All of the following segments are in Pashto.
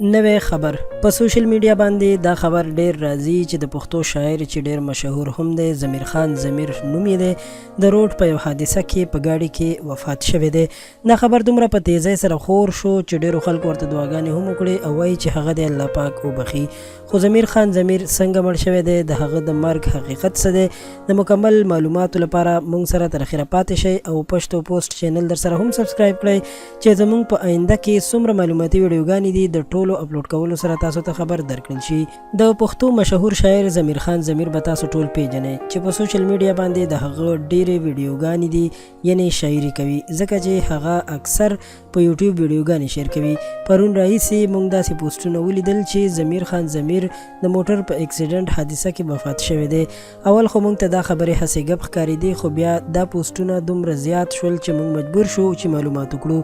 نوې خبر په سوشل میډیا باندې دا خبر ډیر راځي چې د پښتو شاعر چې ډیر مشهور هم دی ضمیر خان ضمیر نوم یې دی د روډ په یو حادثه کې په ګاډي کې وفات شوی دی. دا خبر دومره په تیزۍ سره خور شو چې ډیرو خلکو ورته دعاګانې هم وکړې او وایي چې هغه دی الله پاک وبخي. خو ضمیر خان ضمیر څنګه مړ شوی دی، د هغه د مرګ حقیقت څه دی، د مکمل معلوماتو لپاره موږ سره تر اخره پاتې شئ او پښتو پوسټ چینل در سره هم سبسکرایب کړئ چې زموږ په آینده کې څومره معلوماتي ویډیوګانې دي د ټولو اپلوډ کولو سره تاسو ته خبر درکړل شي. د پښتو مشهور شاعر ضمیر خان ضمیر به تاسو ټول پیژنئ چې په سوشل میډیا باندې د هغه ډېرې ویډیوګانې دي، یعنی شاعري کوي، ځکه چې هغه اکثر په یوټیوب ویډیوګانې شیر کوي. پرون راهیسې موږ داسې پوسټونه ولیدل چې ضمیر خان ضمیر د موټر په اکسیډنټ حادثه کې وفات شوی دی. اول خو موږ ته دا خبرې هسې ګپ ښکارېدې، خو بیا دا پوسټونه دومره زیات شول چې موږ مجبور شو چې معلومات وکړو.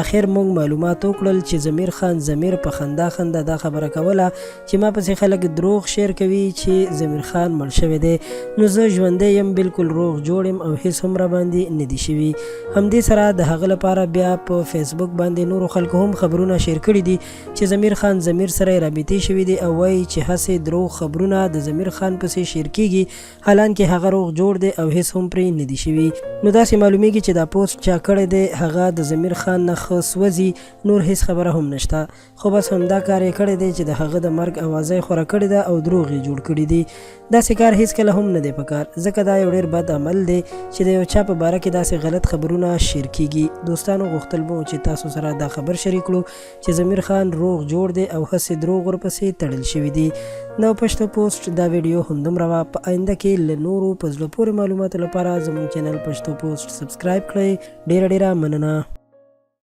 اخر موږ معلومات وکړل چې ضمیر خان ضمیر په خندا دا خبره کوله چې ما پسې خلک دروغ شیر کوي چې ضمیر خان مړ شوی دی، نو زه ژوندی یم، بالکل روغ جوړ یم او هیڅ هم راباندې نه دي شوي. همدې سره د هغه لپاره بیا په فیسبوک باندې نورو خلکو هم خبرونه شیر کړي دي چې ضمیر خان ضمیر سره رابطې شوي دي او وایي چې هسې دروغ خبرونه د ضمیر خان پسې شیر کیږي، حالانکه هغه روغ جوړ دی او هیڅ هم پرې نه دي شوي. نو داسې معلومیږي چې دا پوسټ چا کړی دی هغه د ضمیر خان نه ښه سوځي، نور هیڅ خبره هم نشته. خو بس همدا کار یې کړی دی چې د هغه د مرګ اوازه یې خوره کړې ده او دروغ یې جوړ کړي دي. داسې کار هیڅکله هم نه دی پکار، ځکه دا یو ډېر بد عمل دی چې د یو چا په باره کې داسې غلط خبرونه شیر کیږي. دوستانو غوښتل به چې تاسو سره دا خبر شریک کړو چې ضمیر خان روغ جوړ دی او هسې دروغ ورپسې تړل شوي دي. نو پښتو پوسټ دا ویډیو همدومره وه. په آینده کې له نورو په زړه پورې معلوماتو لپاره زموږ چینل پښتو پوسټ سبسکرایب کړئ. ډیره مننه.